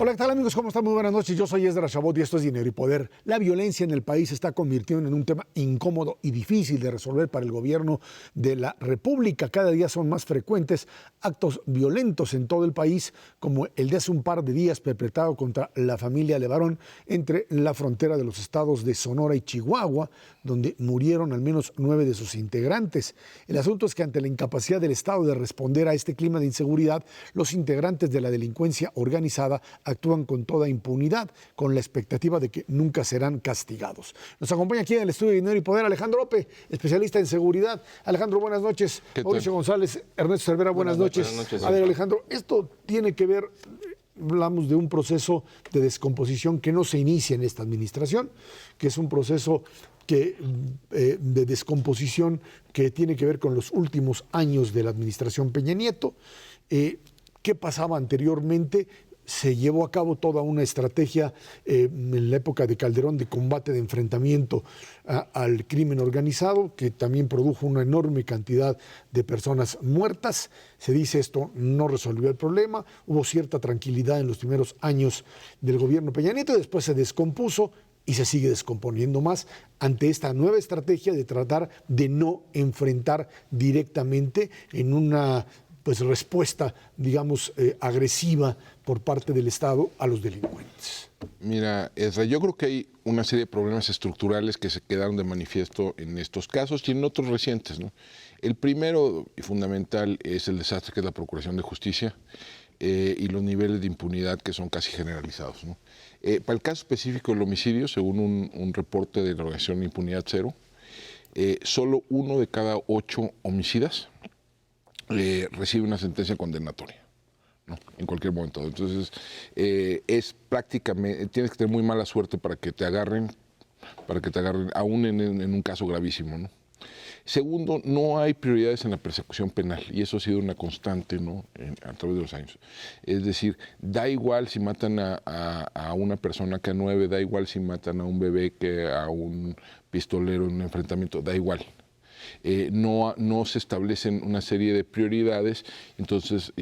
Hola, ¿qué tal amigos? ¿Cómo están? Muy buenas noches. Yo soy Esdras Chabot y esto es Dinero y Poder. La violencia en el país se está convirtiendo en un tema incómodo y difícil de resolver para el gobierno de la República. Cada día son más frecuentes actos violentos en todo el país, como el de hace un par de días perpetrado contra la familia Levarón entre la frontera de los estados de Sonora y Chihuahua, donde murieron al menos 9 de sus integrantes. El asunto es que ante la incapacidad del Estado de responder a este clima de inseguridad, los integrantes de la delincuencia organizada actúan con toda impunidad, con la expectativa de que nunca serán castigados. Nos acompaña aquí en el estudio de Dinero y Poder Alejandro López, especialista en seguridad. Alejandro, buenas noches. Mauricio González, Ernesto Cervera, buenas noches. Buenas noches. A ver, Alejandro, esto tiene que ver, hablamos de un proceso de descomposición que no se inicia en esta administración, que es un proceso de descomposición que tiene que ver con los últimos años de la administración Peña Nieto. ¿Qué pasaba anteriormente? Se llevó a cabo toda una estrategia en la época de Calderón de combate, de enfrentamiento al crimen organizado, que también produjo una enorme cantidad de personas muertas. Se dice esto no resolvió el problema, hubo cierta tranquilidad en los primeros años del gobierno Peña Nieto, después se descompuso y se sigue descomponiendo más ante esta nueva estrategia de tratar de no enfrentar directamente en una respuesta, digamos, agresiva por parte del Estado a los delincuentes. Mira, Ezra, yo creo que hay una serie de problemas estructurales que se quedaron de manifiesto en estos casos y en otros recientes, ¿no? El primero y fundamental es el desastre que es la Procuración de Justicia y los niveles de impunidad que son casi generalizados, ¿no? Para el caso específico del homicidio, según un reporte de la organización Impunidad Cero, solo 1 de cada 8 homicidas recibe una sentencia condenatoria, ¿no? En cualquier momento. Entonces, es prácticamente, tienes que tener muy mala suerte para que te agarren, aún en un caso gravísimo, ¿no? Segundo, no hay prioridades en la persecución penal y eso ha sido una constante, ¿no? A través de los años. Es decir, da igual si matan a una persona que a 9, da igual si matan a un bebé que a un pistolero en un enfrentamiento, da igual. No se establecen una serie de prioridades, entonces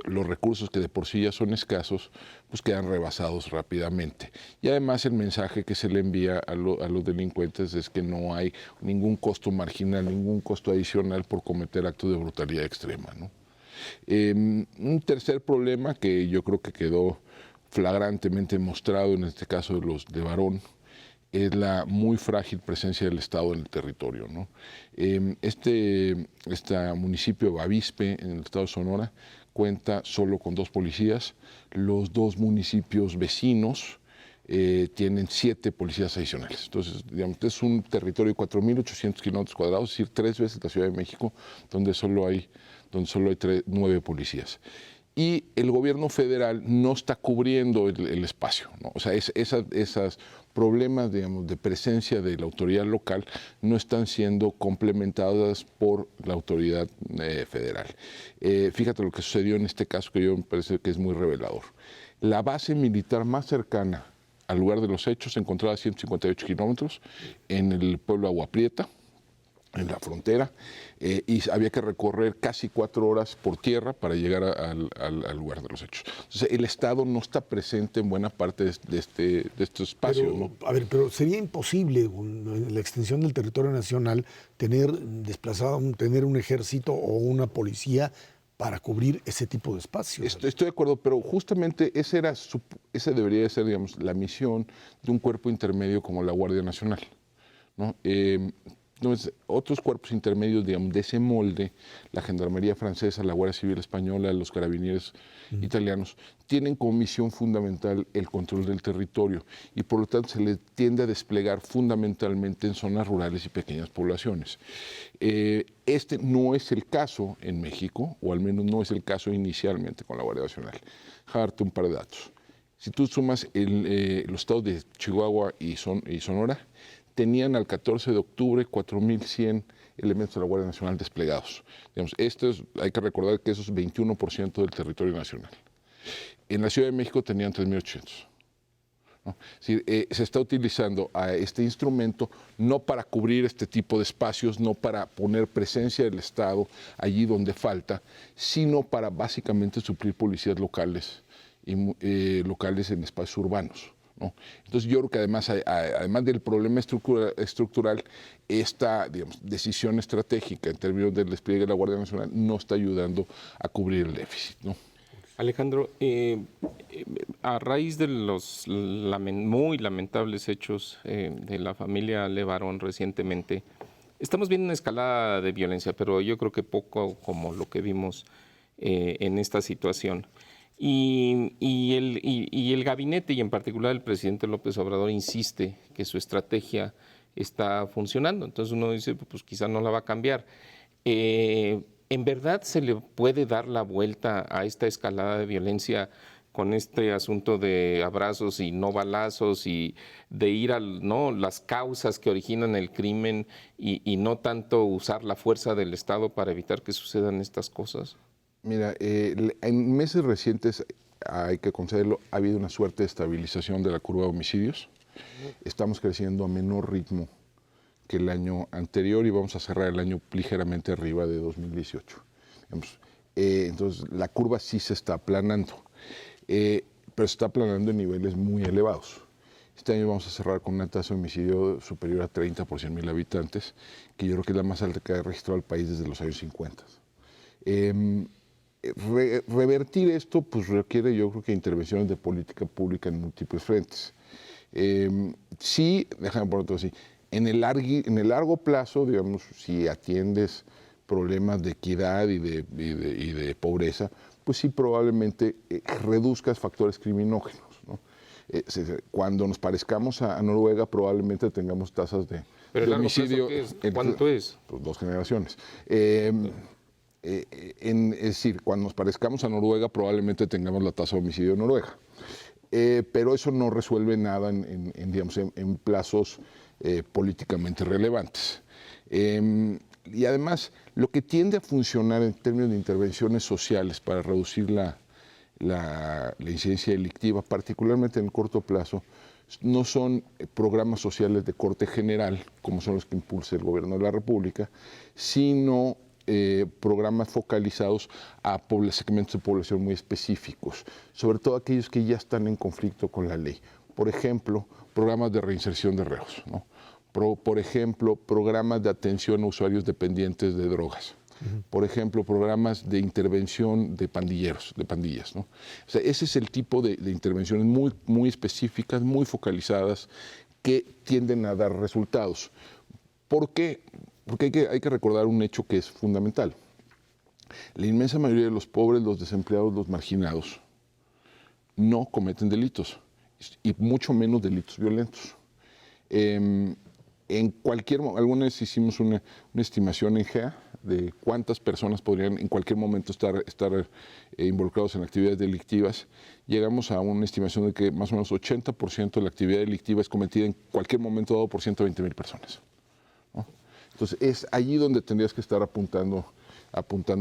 los recursos que de por sí ya son escasos, pues quedan rebasados rápidamente. Y además el mensaje que se le envía a los delincuentes es que no hay ningún costo marginal, ningún costo adicional por cometer actos de brutalidad extrema, ¿no? Un tercer problema que yo creo que quedó flagrantemente mostrado en este caso de los de Varón, es la muy frágil presencia del Estado en el territorio, ¿no? Este municipio de Bavispe, en el estado de Sonora, cuenta solo con 2 policías. Los 2 municipios vecinos tienen 7 policías adicionales. Entonces, digamos, es un territorio de 4.800 kilómetros cuadrados, es decir, 3 veces la Ciudad de México, donde solo hay 9 policías. Y el gobierno federal no está cubriendo el espacio, ¿no? O sea, esos problemas, digamos, de presencia de la autoridad local no están siendo complementadas por la autoridad federal. Fíjate lo que sucedió en este caso, que yo me parece que es muy revelador. La base militar más cercana al lugar de los hechos se encontraba a 158 kilómetros en el pueblo de Agua Prieta, en la frontera, y había que recorrer casi 4 horas por tierra para llegar al lugar de los hechos. Entonces, el Estado no está presente en buena parte de este espacio, ¿no? A ver, pero sería imposible con la extensión del territorio nacional tener un ejército o una policía para cubrir ese tipo de espacios. Estoy de acuerdo, pero justamente esa debería ser, digamos, la misión de un cuerpo intermedio como la Guardia Nacional, ¿no? Entonces, otros cuerpos intermedios, digamos, de ese molde, la Gendarmería francesa, la Guardia Civil española, los carabineros italianos, tienen como misión fundamental el control del territorio y por lo tanto se les tiende a desplegar fundamentalmente en zonas rurales y pequeñas poblaciones. Este no es el caso en México, o al menos no es el caso inicialmente con la Guardia Nacional. Darte un par de datos. Si tú sumas los estados de Chihuahua y Sonora, tenían al 14 de octubre 4.100 elementos de la Guardia Nacional desplegados. Digamos, hay que recordar que eso es 21% del territorio nacional. En la Ciudad de México tenían 3.800. ¿No? Es decir, se está utilizando a este instrumento no para cubrir este tipo de espacios, no para poner presencia del Estado allí donde falta, sino para básicamente suplir policías locales locales en espacios urbanos, ¿no? Entonces yo creo que además del problema estructural, esta, digamos, decisión estratégica en términos del despliegue de la Guardia Nacional no está ayudando a cubrir el déficit, ¿no? Alejandro, a raíz de los muy lamentables hechos de la familia Levarón recientemente, estamos viendo una escalada de violencia, pero yo creo que poco como lo que vimos en esta situación. Y el gabinete, y en particular el presidente López Obrador, insiste que su estrategia está funcionando. Entonces uno dice, pues quizá no la va a cambiar. ¿En verdad se le puede dar la vuelta a esta escalada de violencia con este asunto de abrazos y no balazos y de ir a las causas que originan el crimen y no tanto usar la fuerza del Estado para evitar que sucedan estas cosas? Mira, en meses recientes, hay que concederlo, ha habido una suerte de estabilización de la curva de homicidios. Estamos creciendo a menor ritmo que el año anterior y vamos a cerrar el año ligeramente arriba de 2018. Entonces, la curva sí se está aplanando, pero se está aplanando en niveles muy elevados. Este año vamos a cerrar con una tasa de homicidio superior a 30 por 100,000 habitantes, que yo creo que es la más alta que ha registrado el país desde los años 50. Revertir esto pues requiere, yo creo, que intervenciones de política pública en múltiples frentes. Sí, déjame ponerlo así, en el largo plazo, digamos, si atiendes problemas de equidad y de pobreza, pues sí, probablemente reduzcas factores criminógenos, ¿no? Cuando nos parezcamos a Noruega, probablemente tengamos tasas de homicidio. ¿Cuánto es? Pues 2 generaciones. Es decir, cuando nos parezcamos a Noruega, probablemente tengamos la tasa de homicidio de Noruega. Pero eso no resuelve nada en plazos políticamente relevantes. Y además, lo que tiende a funcionar en términos de intervenciones sociales para reducir la incidencia delictiva, particularmente en el corto plazo, no son programas sociales de corte general, como son los que impulsa el gobierno de la República, sino programas focalizados a segmentos de población muy específicos, sobre todo aquellos que ya están en conflicto con la ley. Por ejemplo, programas de reinserción de reos, ¿no? Por ejemplo, programas de atención a usuarios dependientes de drogas. Por ejemplo, programas de intervención de pandillas, ¿no? O sea, ese es el tipo de intervenciones muy, muy específicas, muy focalizadas, que tienden a dar resultados. ¿Por qué? Porque hay que recordar un hecho que es fundamental. La inmensa mayoría de los pobres, los desempleados, los marginados, no cometen delitos, y mucho menos delitos violentos. Alguna vez hicimos una estimación en GEA de cuántas personas podrían en cualquier momento estar involucrados en actividades delictivas. Llegamos a una estimación de que más o menos 80% de la actividad delictiva es cometida en cualquier momento dado por 120,000 personas, ¿no? Entonces es allí donde tendrías que estar apuntando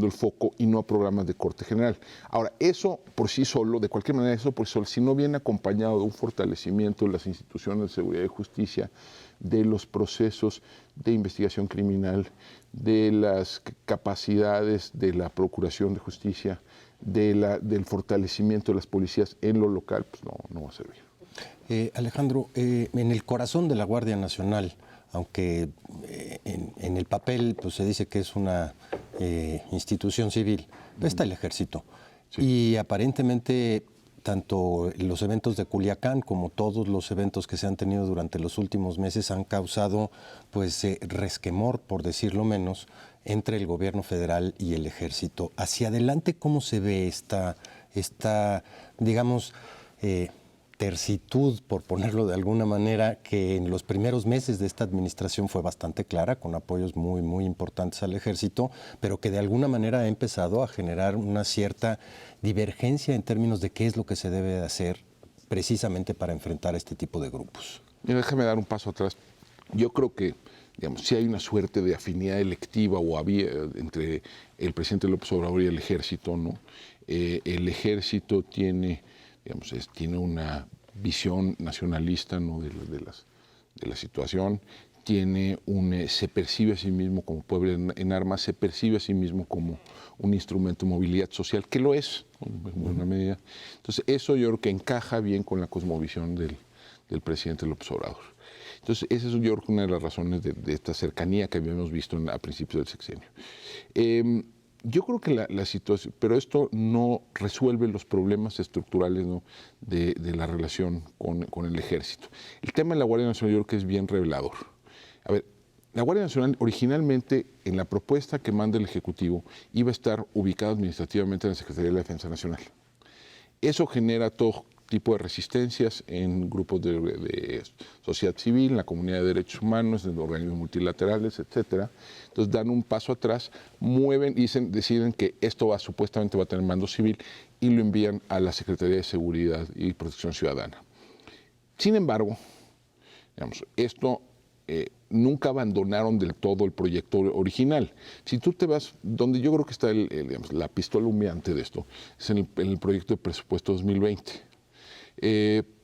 el foco y no a programas de corte general. Ahora, eso por sí solo, de cualquier manera, eso por sí solo, si no viene acompañado de un fortalecimiento de las instituciones de seguridad y justicia, de los procesos de investigación criminal, de las capacidades de la Procuración de Justicia, del fortalecimiento de las policías en lo local, pues no va a servir. Alejandro, en el corazón de la Guardia Nacional, aunque en el papel pues, se dice que es una institución civil, está el Ejército. Sí. Y aparentemente tanto los eventos de Culiacán como todos los eventos que se han tenido durante los últimos meses han causado pues resquemor, por decirlo menos, entre el gobierno federal y el Ejército. Hacia adelante, ¿cómo se ve esta digamos, tercitud, por ponerlo de alguna manera, que en los primeros meses de esta administración fue bastante clara, con apoyos muy, muy importantes al Ejército, pero que de alguna manera ha empezado a generar una cierta divergencia en términos de qué es lo que se debe de hacer precisamente para enfrentar este tipo de grupos? Mira, déjame dar un paso atrás. Yo creo que, digamos, si hay una suerte de afinidad electiva o había entre el presidente López Obrador y el Ejército, ¿no? El Ejército tiene una visión nacionalista, ¿no? de la situación, se percibe a sí mismo como pueblo en armas, se percibe a sí mismo como un instrumento de movilidad social, que lo es, en buena medida. Entonces, eso yo creo que encaja bien con la cosmovisión del presidente López Obrador. Entonces, esa es yo creo que una de las razones de esta cercanía que habíamos visto a principios del sexenio. Yo creo que la situación, pero esto no resuelve los problemas estructurales, ¿no?, de la relación con el ejército. El tema de la Guardia Nacional yo creo que es bien revelador. A ver, la Guardia Nacional originalmente en la propuesta que manda el Ejecutivo iba a estar ubicada administrativamente en la Secretaría de la Defensa Nacional. Eso genera todo tipo de resistencias en grupos de sociedad civil, en la comunidad de derechos humanos, en organismos multilaterales, etcétera. Entonces dan un paso atrás, mueven, deciden que esto supuestamente va a tener mando civil y lo envían a la Secretaría de Seguridad y Protección Ciudadana. Sin embargo, digamos, esto nunca abandonaron del todo el proyecto original. Si tú te vas, donde yo creo que está digamos, la pistola humeante de esto, es en el proyecto de presupuesto 2020.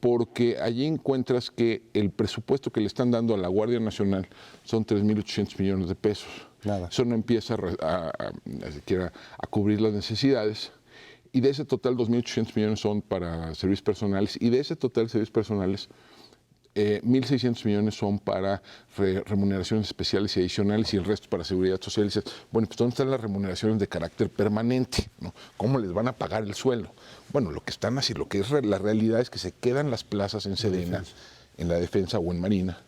Porque allí encuentras que el presupuesto que le están dando a la Guardia Nacional son 3.800 millones de pesos. Nada. Eso no empieza a cubrir las necesidades. Y de ese total, 2.800 millones son para servicios personales. Y de ese total de servicios personales, 1.600 millones son para remuneraciones especiales y adicionales y el resto para seguridad social. Y dices, bueno, pues ¿dónde están las remuneraciones de carácter permanente, ¿no? ¿Cómo les van a pagar el sueldo? Bueno, lo que están así, lo que es la realidad es que se quedan las plazas en Sedena, en la defensa o en Marina,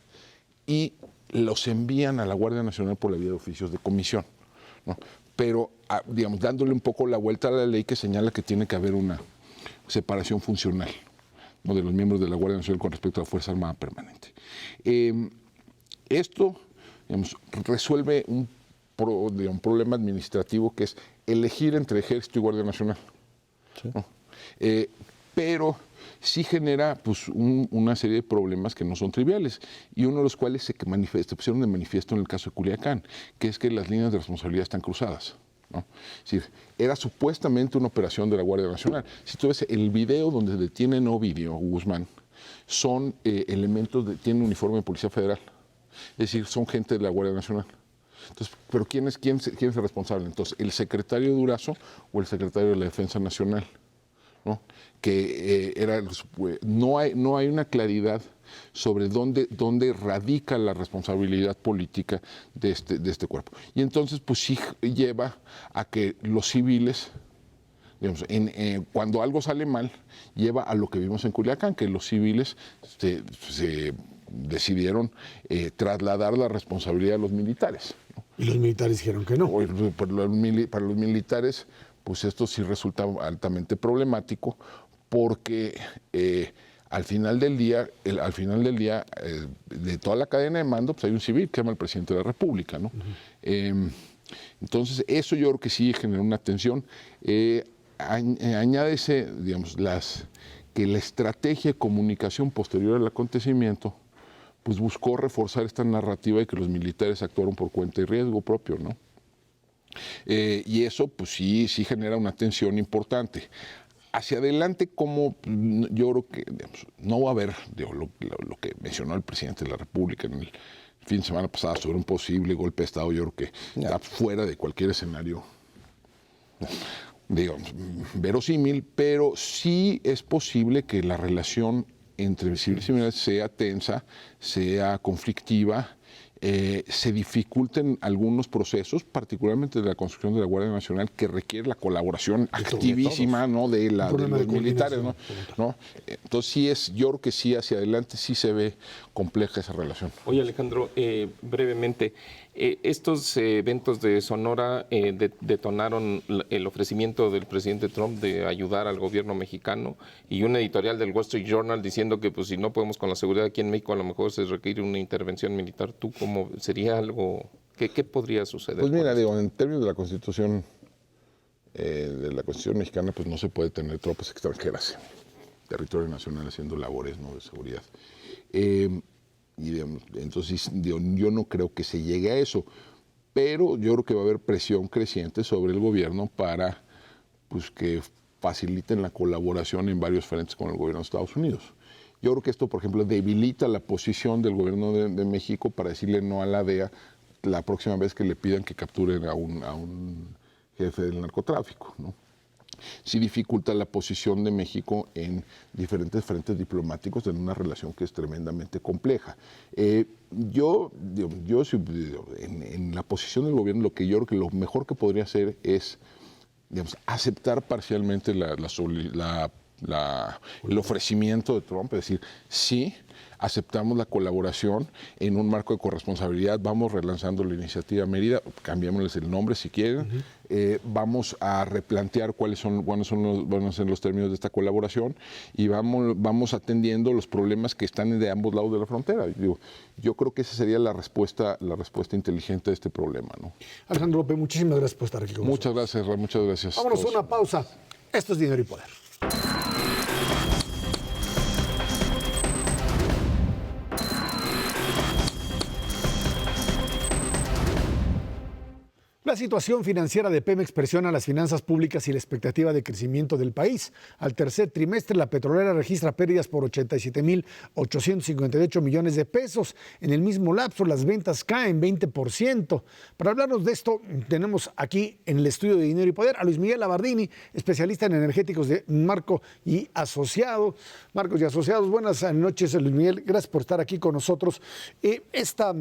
y los envían a la Guardia Nacional por la vía de oficios de comisión, ¿no? Pero, digamos, dándole un poco la vuelta a la ley que señala que tiene que haber una separación funcional, ¿no?, de los miembros de la Guardia Nacional con respecto a la Fuerza Armada Permanente. Esto, digamos, resuelve un problema administrativo que es elegir entre Ejército y Guardia Nacional. Sí. ¿No? Pero sí genera pues, una serie de problemas que no son triviales y uno de los cuales se pusieron de manifiesto en el caso de Culiacán, que es que las líneas de responsabilidad están cruzadas, ¿no? Es decir, era supuestamente una operación de la Guardia Nacional. Si tú ves el video donde detienen a Ovidio Guzmán, son elementos, tienen uniforme de Policía Federal, es decir, son gente de la Guardia Nacional. Entonces, ¿pero quién es el responsable? Entonces, ¿el secretario Durazo o el secretario de la Defensa Nacional? ¿No? Que no hay una claridad sobre dónde radica la responsabilidad política de este cuerpo. Y entonces, pues sí lleva a que los civiles, digamos, cuando algo sale mal, lleva a lo que vimos en Culiacán, que los civiles se decidieron trasladar la responsabilidad a los militares, ¿no? Y los militares dijeron que no. Para los militares, pues esto sí resulta altamente problemático porque al final del día, de toda la cadena de mando, pues hay un civil que se llama el presidente de la República, ¿no? Entonces, eso yo creo que sí genera una tensión. Añádese, digamos, que la estrategia de comunicación posterior al acontecimiento pues buscó reforzar esta narrativa de que los militares actuaron por cuenta y riesgo propio, ¿no? Y eso pues sí genera una tensión importante. Hacia adelante, como yo creo que digamos, no va a haber lo que mencionó el presidente de la República en el fin de semana pasado sobre un posible golpe de Estado, yo creo que está fuera de cualquier escenario, digamos, verosímil, pero sí es posible que la relación entre civiles y militares sea tensa, sea conflictiva, se dificulten algunos procesos, particularmente de la construcción de la Guardia Nacional, que requiere la colaboración activísima, ¿no?, de los militares, ¿no? Entonces yo creo que sí, hacia adelante sí se ve compleja esa relación. Oye, Alejandro, brevemente, estos eventos de Sonora detonaron el ofrecimiento del presidente Trump de ayudar al gobierno mexicano y un editorial del Wall Street Journal diciendo que pues si no podemos con la seguridad aquí en México, a lo mejor se requiere una intervención militar. ¿Tú cómo sería algo? ¿Qué podría suceder? Pues mira, en términos de la Constitución mexicana, pues no se puede tener tropas extranjeras en territorio nacional haciendo labores, ¿no?, de seguridad. Entonces, yo no creo que se llegue a eso, pero yo creo que va a haber presión creciente sobre el gobierno para pues, que faciliten la colaboración en varios frentes con el gobierno de Estados Unidos. Yo creo que esto, por ejemplo, debilita la posición del gobierno de México para decirle no a la DEA la próxima vez que le pidan que capturen a un jefe del narcotráfico, ¿no? Sí dificulta la posición de México en diferentes frentes diplomáticos en una relación que es tremendamente compleja. Yo en la posición del gobierno, lo que yo creo que lo mejor que podría hacer es, digamos, aceptar parcialmente el ofrecimiento de Trump, es decir, sí, aceptamos la colaboración en un marco de corresponsabilidad, vamos relanzando la iniciativa Mérida, cambiémosles el nombre si quieren, vamos a replantear cuáles van a ser los términos de esta colaboración y vamos atendiendo los problemas que están de ambos lados de la frontera. Yo creo que esa sería la respuesta inteligente a este problema, ¿no? Alejandro López, muchísimas gracias por estar aquí con nosotros. Muchas gracias, Ra, muchas gracias. Vámonos a una pausa. Esto es Dinero y Poder. La situación financiera de Pemex presiona las finanzas públicas y la expectativa de crecimiento del país. Al tercer trimestre, la petrolera registra pérdidas por 87.858 millones de pesos. En el mismo lapso, las ventas caen 20%. Para hablarnos de esto, tenemos aquí en el estudio de Dinero y Poder a Luis Miguel Labardini, especialista en energéticos de Marcos y Asociados. Buenas noches, Luis Miguel. Gracias por estar aquí con nosotros. Esta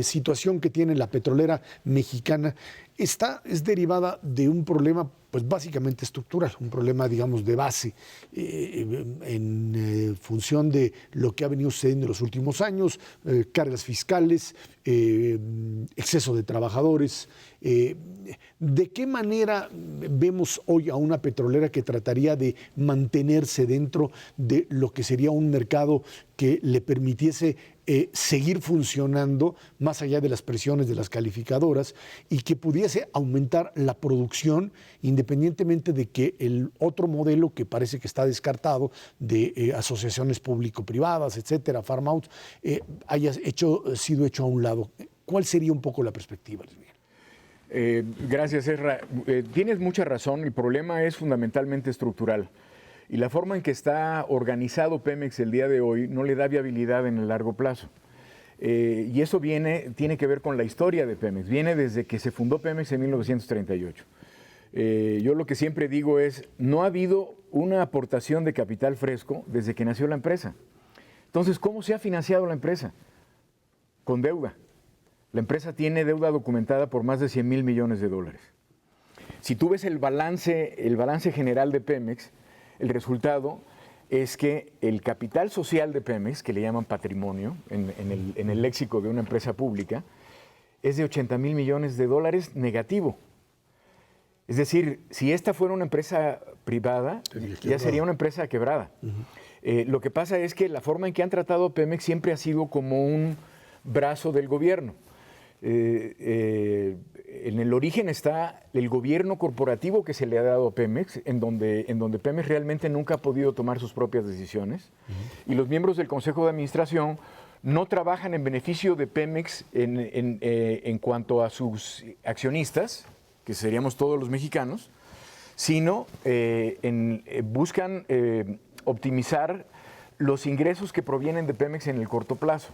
situación que tiene la petrolera mexicana es derivada de un problema, pues básicamente estructural, un problema, digamos, de base, en función de lo que ha venido sucediendo en los últimos años, cargas fiscales, exceso de trabajadores. ¿De qué manera vemos hoy a una petrolera que trataría de mantenerse dentro de lo que sería un mercado que le permitiese seguir funcionando más allá de las presiones de las calificadoras y que pudiese aumentar la producción independientemente de que el otro modelo que parece que está descartado de asociaciones público-privadas, etcétera, farm outs, haya sido hecho a un lado? ¿Cuál sería un poco la perspectiva, Luis Miguel? Gracias, Ezra. Tienes mucha razón. El problema es fundamentalmente estructural. Y la forma en que está organizado Pemex el día de hoy no le da viabilidad en el largo plazo. Y eso tiene que ver con la historia de Pemex. Viene desde que se fundó Pemex en 1938. Yo lo que siempre digo es, no ha habido una aportación de capital fresco desde que nació la empresa. Entonces, ¿cómo se ha financiado la empresa? Con deuda. La empresa tiene deuda documentada por más de 100,000 millones de dólares. Si tú ves el balance general de Pemex, el resultado es que el capital social de Pemex, que le llaman patrimonio en el léxico de una empresa pública, es de 80,000 millones de dólares negativo. Es decir, si esta fuera una empresa privada, ya sería una empresa quebrada. Lo que pasa es que la forma en que han tratado a Pemex siempre ha sido como un brazo del gobierno. En el origen está el gobierno corporativo que se le ha dado a Pemex, en donde Pemex realmente nunca ha podido tomar sus propias decisiones. Y los miembros del Consejo de Administración no trabajan en beneficio de Pemex en cuanto a sus accionistas, que seríamos todos los mexicanos, sino buscan optimizar los ingresos que provienen de Pemex en el corto plazo.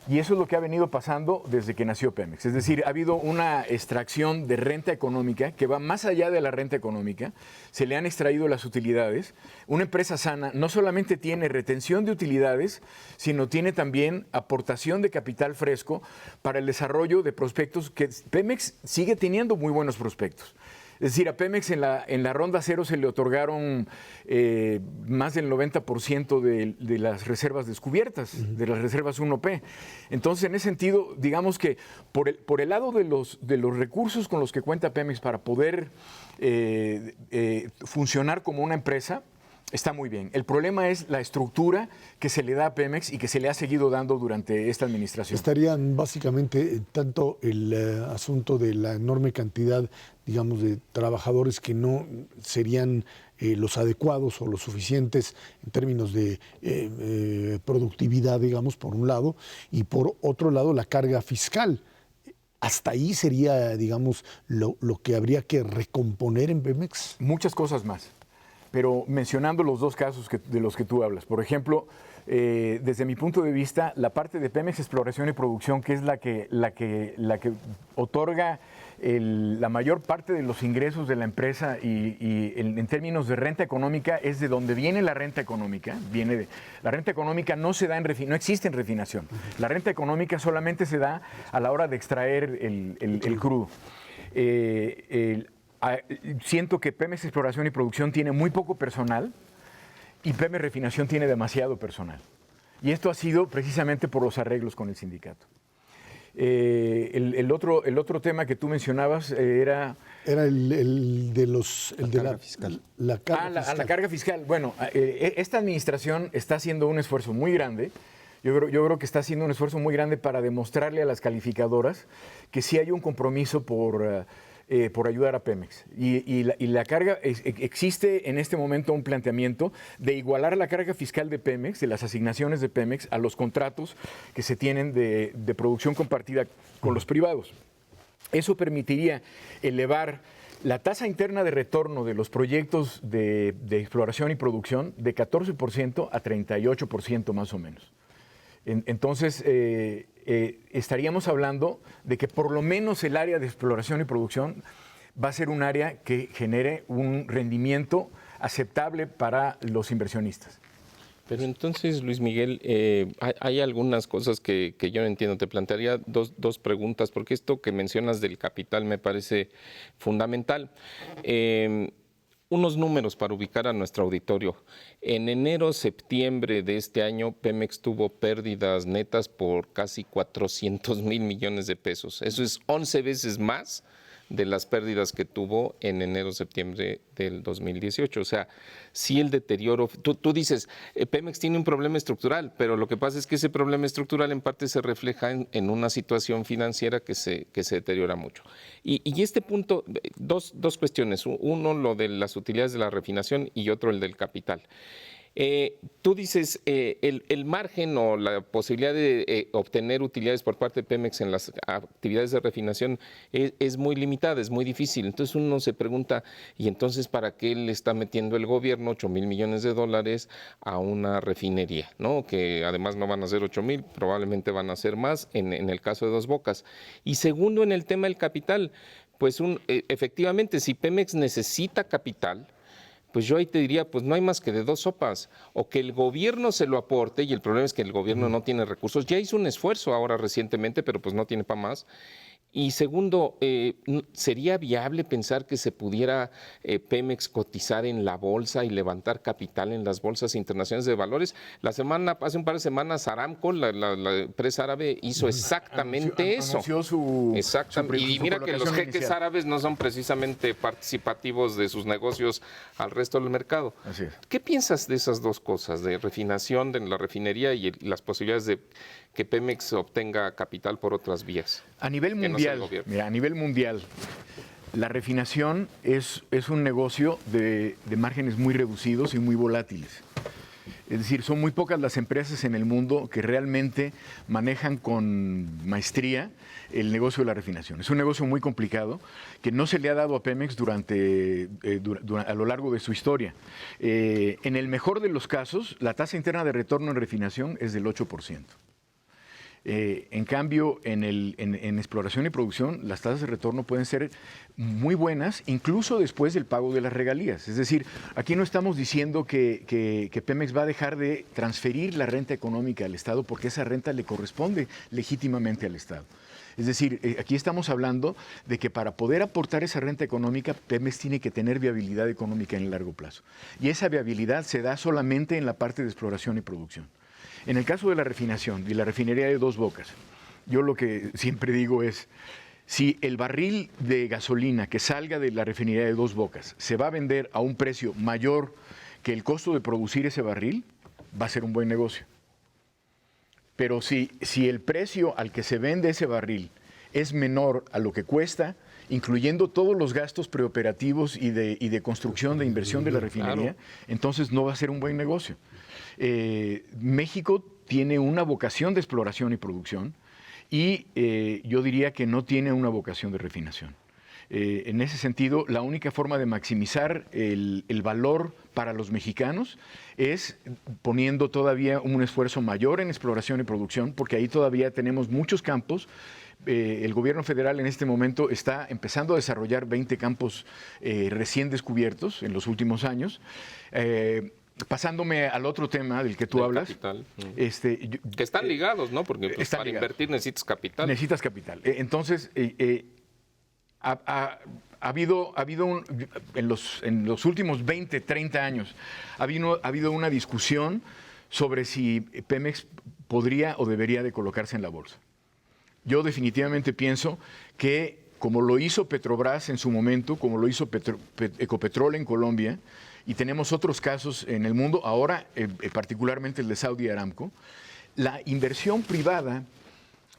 Y eso es lo que ha venido pasando desde que nació Pemex. Es decir, ha habido una extracción de renta económica que va más allá de la renta económica. Se le han extraído las utilidades. Una empresa sana no solamente tiene retención de utilidades, sino tiene también aportación de capital fresco para el desarrollo de prospectos que Pemex sigue teniendo muy buenos prospectos. Es decir, a Pemex en la ronda cero se le otorgaron más del 90% de las reservas descubiertas, de las reservas 1P. Entonces, en ese sentido, digamos que por el lado de los recursos con los que cuenta Pemex para poder funcionar como una empresa, está muy bien. El problema es la estructura que se le da a Pemex y que se le ha seguido dando durante esta administración. Estarían básicamente tanto el asunto de la enorme cantidad, digamos, de trabajadores que no serían los adecuados o los suficientes en términos de productividad, digamos, por un lado, y por otro lado la carga fiscal. ¿Hasta ahí sería, digamos, lo que habría que recomponer en Pemex? Muchas cosas más. pero mencionando los dos casos de los que tú hablas. Por ejemplo, desde mi punto de vista, la parte de Pemex Exploración y Producción, que es la que otorga la mayor parte de los ingresos de la empresa y en términos de renta económica, es de donde viene la renta económica. La renta económica no se da no existe en refinación. La renta económica solamente se da a la hora de extraer el crudo. Siento que Pemex Exploración y Producción tiene muy poco personal y Pemex Refinación tiene demasiado personal. Y esto ha sido precisamente por los arreglos con el sindicato. El otro tema que tú mencionabas era... Era el de la fiscal. La carga fiscal. La carga fiscal. Bueno, esta administración está haciendo un esfuerzo muy grande. Yo creo que está haciendo un esfuerzo muy grande para demostrarle a las calificadoras que sí hay un compromiso por ayudar a Pemex. Y la carga, existe en este momento un planteamiento de igualar la carga fiscal de Pemex, de las asignaciones de Pemex, a los contratos que se tienen de producción compartida con los privados. Eso permitiría elevar la tasa interna de retorno de los proyectos de exploración y producción de 14% a 38% más o menos. Entonces, estaríamos hablando de que por lo menos el área de exploración y producción va a ser un área que genere un rendimiento aceptable para los inversionistas. Pero entonces, Luis Miguel, hay algunas cosas que yo no entiendo. Te plantearía dos preguntas, porque esto que mencionas del capital me parece fundamental. Unos números para ubicar a nuestro auditorio. En enero-septiembre de este año, Pemex tuvo pérdidas netas por casi 400 mil millones de pesos. Eso es 11 veces más de las pérdidas que tuvo en enero-septiembre del 2018. O sea, sí el deterioro. Tú dices, Pemex tiene un problema estructural, pero lo que pasa es que ese problema estructural en parte se refleja en una situación financiera que se deteriora mucho. Y este punto, dos cuestiones. Uno, lo de las utilidades de la refinación y otro, el del capital. Tú dices, el margen o la posibilidad de obtener utilidades por parte de Pemex en las actividades de refinación es muy limitada, es muy difícil. Entonces uno se pregunta, ¿y entonces para qué le está metiendo el gobierno 8 mil millones de dólares a una refinería? ¿No? Que además no van a ser 8 mil, probablemente van a ser más en el caso de Dos Bocas. Y segundo, en el tema del capital, pues efectivamente, si Pemex necesita capital, pues yo ahí te diría, pues no hay más que de dos sopas, o que el gobierno se lo aporte, y el problema es que el gobierno no tiene recursos, ya hizo un esfuerzo ahora recientemente, pero pues no tiene para más. Y segundo, ¿sería viable pensar que se pudiera Pemex cotizar en la bolsa y levantar capital en las bolsas internacionales de valores? Hace un par de semanas, Aramco, la empresa árabe, hizo exactamente eso. Anunció su Exactamente. Y mira que los jeques inicial. árabes no son precisamente participativos de sus negocios al resto del mercado. Así es. ¿Qué piensas de esas dos cosas, de refinación, de la refinería y las posibilidades de que Pemex obtenga capital por otras vías? A nivel que no sea el mundial, gobierno? mira, a nivel mundial, la refinación es un negocio de márgenes muy reducidos y muy volátiles. Es decir, son muy pocas las empresas en el mundo que realmente manejan con maestría el negocio de la refinación. Es un negocio muy complicado que no se le ha dado a Pemex a lo largo de su historia. En el mejor de los casos, la tasa interna de retorno en refinación es del 8%. En cambio, en exploración y producción, las tasas de retorno pueden ser muy buenas, incluso después del pago de las regalías. Es decir, aquí no estamos diciendo que Pemex va a dejar de transferir la renta económica al Estado porque esa renta le corresponde legítimamente al Estado. Es decir, aquí estamos hablando de que para poder aportar esa renta económica, Pemex tiene que tener viabilidad económica en el largo plazo. Y esa viabilidad se da solamente en la parte de exploración y producción. En el caso de la refinación y la refinería de Dos Bocas, yo lo que siempre digo es, si el barril de gasolina que salga de la refinería de Dos Bocas se va a vender a un precio mayor que el costo de producir ese barril, va a ser un buen negocio. Pero si el precio al que se vende ese barril es menor a lo que cuesta, incluyendo todos los gastos preoperativos y de construcción, de inversión de la refinería, Claro. entonces no va a ser un buen negocio. México tiene una vocación de exploración y producción y yo diría que no tiene una vocación de refinación. En ese sentido, la única forma de maximizar el valor para los mexicanos es poniendo todavía un esfuerzo mayor en exploración y producción, porque ahí todavía tenemos muchos campos. El gobierno federal en este momento está empezando a desarrollar 20 campos recién descubiertos en los últimos años. Pasándome al otro tema del que tú hablas. Capital. Que están ligados, ¿no? Porque pues, para invertir necesitas capital. Necesitas capital. Entonces, ha habido en los últimos 20, 30 años, ha habido una discusión sobre si Pemex podría o debería de colocarse en la bolsa. Yo definitivamente pienso que, como lo hizo Petrobras en su momento, como lo hizo Ecopetrol en Colombia, y tenemos otros casos en el mundo, ahora particularmente el de Saudi Aramco, la inversión privada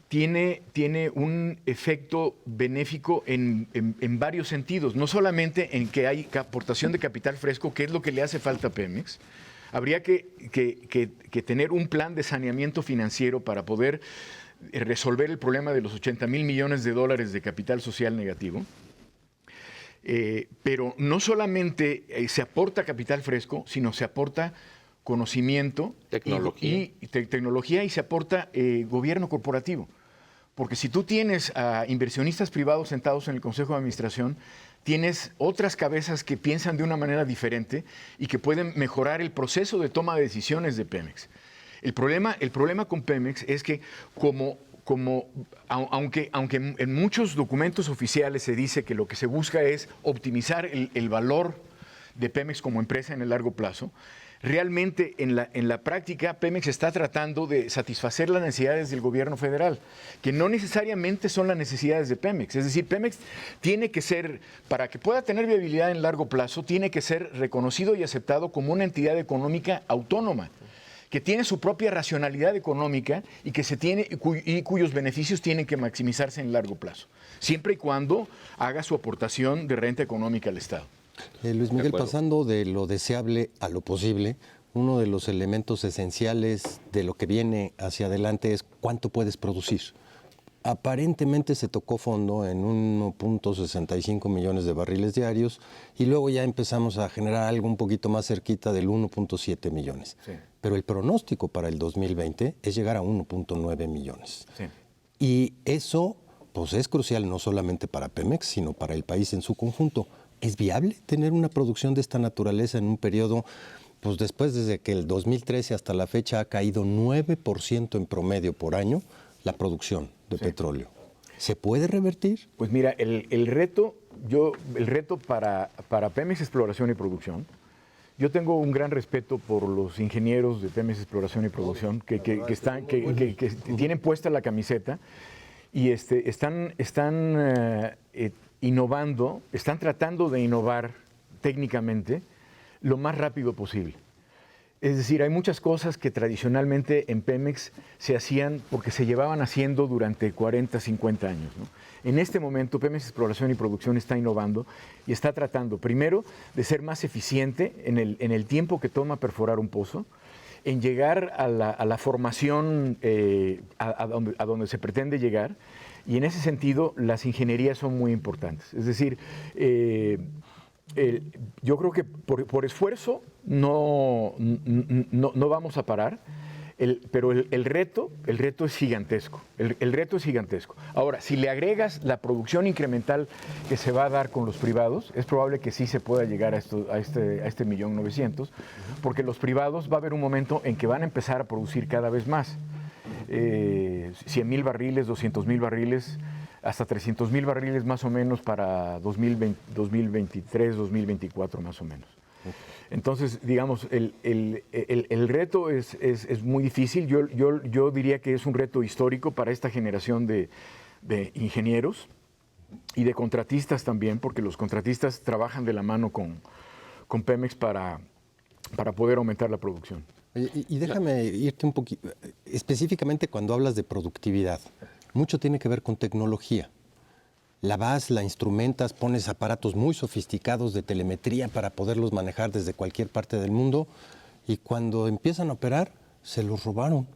tiene un efecto benéfico en varios sentidos, no solamente en que hay aportación de capital fresco, que es lo que le hace falta a Pemex. Habría que tener un plan de saneamiento financiero para poder resolver el problema de los 80,000 millones de dólares de capital social negativo. Pero no solamente se aporta capital fresco, sino se aporta conocimiento, tecnología y se aporta gobierno corporativo. Porque si tú tienes a inversionistas privados sentados en el Consejo de Administración, tienes otras cabezas que piensan de una manera diferente y que pueden mejorar el proceso de toma de decisiones de Pemex. El problema con Pemex es que aunque en muchos documentos oficiales se dice que lo que se busca es optimizar el valor de Pemex como empresa en el largo plazo, realmente en la práctica Pemex está tratando de satisfacer las necesidades del gobierno federal, que no necesariamente son las necesidades de Pemex. Es decir, Pemex tiene que ser, para que pueda tener viabilidad en largo plazo, tiene que ser reconocido y aceptado como una entidad económica autónoma, que tiene su propia racionalidad económica y cuyos beneficios tienen que maximizarse en largo plazo, siempre y cuando haga su aportación de renta económica al Estado. Luis Miguel, pasando de lo deseable a lo posible, uno de los elementos esenciales de lo que viene hacia adelante es cuánto puedes producir. Aparentemente se tocó fondo en 1.65 millones de barriles diarios y luego ya empezamos a generar algo un poquito más cerquita del 1.7 millones. Sí. Pero el pronóstico para el 2020 es llegar a 1.9 millones. Sí. Y eso pues, es crucial no solamente para Pemex, sino para el país en su conjunto. ¿Es viable tener una producción de esta naturaleza en un periodo, pues después desde que el 2013 hasta la fecha ha caído 9% en promedio por año la producción de petróleo? ¿Se puede revertir? Pues mira, el reto para Pemex Exploración y Producción, yo tengo un gran respeto por los ingenieros de Pemex Exploración y Producción que tienen puesta la camiseta y están innovando, están tratando de innovar técnicamente lo más rápido posible. Es decir, hay muchas cosas que tradicionalmente en Pemex se hacían porque se llevaban haciendo durante 40, 50 años, ¿no? En este momento, Pemex Exploración y Producción está innovando y está tratando, primero, de ser más eficiente en el tiempo que toma perforar un pozo, en llegar a la formación a donde se pretende llegar, y en ese sentido las ingenierías son muy importantes. Es decir, yo creo que por esfuerzo no vamos a parar, pero el reto es gigantesco. El reto es gigantesco. Ahora, si le agregas la producción incremental que se va a dar con los privados, es probable que sí se pueda llegar a este 1.900.000, porque los privados va a haber un momento en que van a empezar a producir cada vez más. 100,000 barriles, 200,000 barriles, hasta 300,000 barriles más o menos para 2023, 2024 más o menos. Entonces, digamos, el reto es muy difícil. Yo diría que es un reto histórico para esta generación de ingenieros y de contratistas también, porque los contratistas trabajan de la mano con Pemex para poder aumentar la producción. Y déjame irte un poquito, específicamente cuando hablas de productividad, mucho tiene que ver con tecnología. La vas, la instrumentas, pones aparatos muy sofisticados de telemetría para poderlos manejar desde cualquier parte del mundo y cuando empiezan a operar, se los robaron.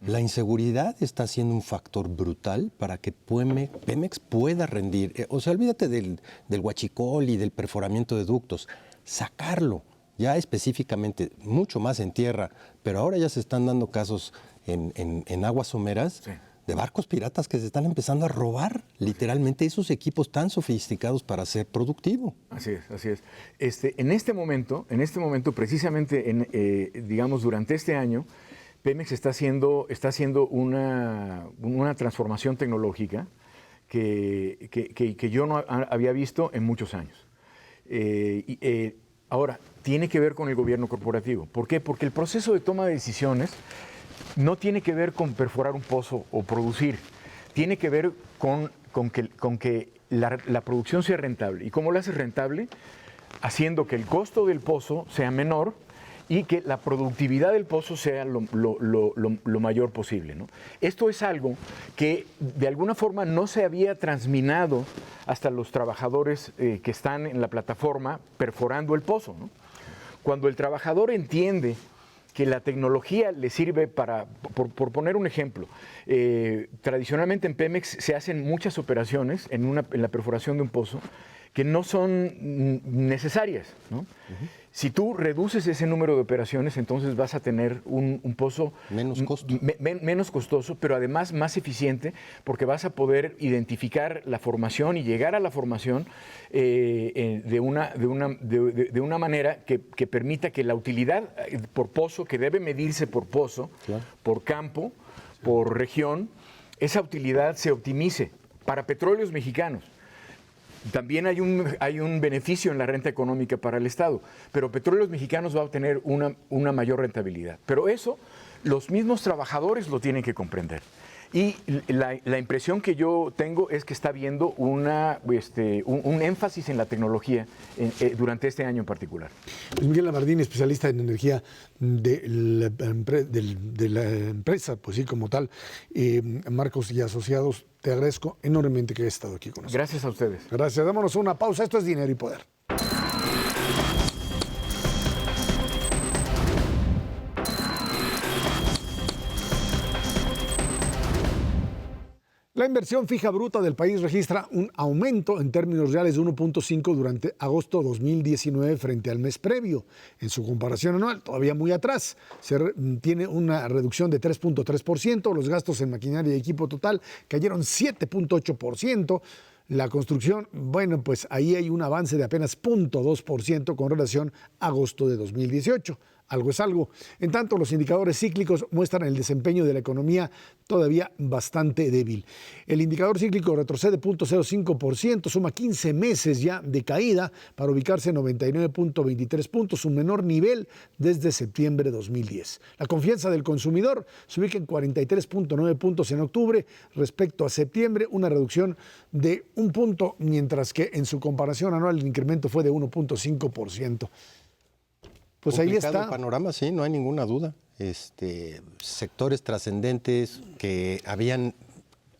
La inseguridad está siendo un factor brutal para que Pemex pueda rendir. O sea, olvídate del huachicol y del perforamiento de ductos. Sacarlo ya específicamente, mucho más en tierra, pero ahora ya se están dando casos en aguas someras de barcos piratas que se están empezando a robar literalmente esos equipos tan sofisticados para ser productivo. Así es, así es. En este momento, precisamente, digamos, durante este año, Pemex está haciendo una transformación tecnológica que yo no había visto en muchos años. Ahora, tiene que ver con el gobierno corporativo. ¿Por qué? Porque el proceso de toma de decisiones no tiene que ver con perforar un pozo o producir. Tiene que ver con que la producción sea rentable. ¿Y cómo la hace rentable? Haciendo que el costo del pozo sea menor y que la productividad del pozo sea lo mayor posible, ¿no? Esto es algo que de alguna forma no se había transminado hasta los trabajadores que están en la plataforma perforando el pozo, ¿no? Cuando el trabajador entiende que la tecnología le sirve por poner un ejemplo, tradicionalmente en Pemex se hacen muchas operaciones en la perforación de un pozo que no son necesarias, ¿no? Si tú reduces ese número de operaciones, entonces vas a tener un pozo menos costoso, pero además más eficiente, porque vas a poder identificar la formación y llegar a la formación de una manera que permita que la utilidad por pozo, que debe medirse por pozo, por campo, por región, esa utilidad se optimice para Petróleos Mexicanos. También hay un beneficio en la renta económica para el Estado, pero Petróleos Mexicanos va a obtener una mayor rentabilidad. Pero eso los mismos trabajadores lo tienen que comprender. Y la impresión que yo tengo es que está habiendo un énfasis en la tecnología durante este año en particular. Miguel Lamardini, especialista en energía de la empresa, pues sí, como tal, Marcos y Asociados, te agradezco enormemente que hayas estado aquí con nosotros. Gracias a ustedes. Gracias. Dámonos una pausa. Esto es Dinero y Poder. La inversión fija bruta del país registra un aumento en términos reales de 1.5 durante agosto 2019 frente al mes previo. En su comparación anual, todavía muy atrás, tiene una reducción de 3.3%. Los gastos en maquinaria y equipo total cayeron 7.8%. La construcción, bueno, pues ahí hay un avance de apenas 0.2% con relación a agosto de 2018. Algo es algo. En tanto, los indicadores cíclicos muestran el desempeño de la economía todavía bastante débil. El indicador cíclico retrocede 0.05%, suma 15 meses ya de caída para ubicarse en 99.23 puntos, un menor nivel desde septiembre de 2010. La confianza del consumidor se ubica en 43.9 puntos en octubre respecto a septiembre, una reducción de 1 punto, mientras que en su comparación anual el incremento fue de 1.5%. Pues ahí está. El panorama, sí, no hay ninguna duda. Sectores trascendentes que habían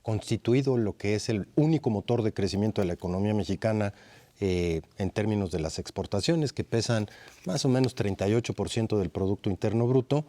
constituido lo que es el único motor de crecimiento de la economía mexicana en términos de las exportaciones, que pesan más o menos 38% del Producto Interno Bruto.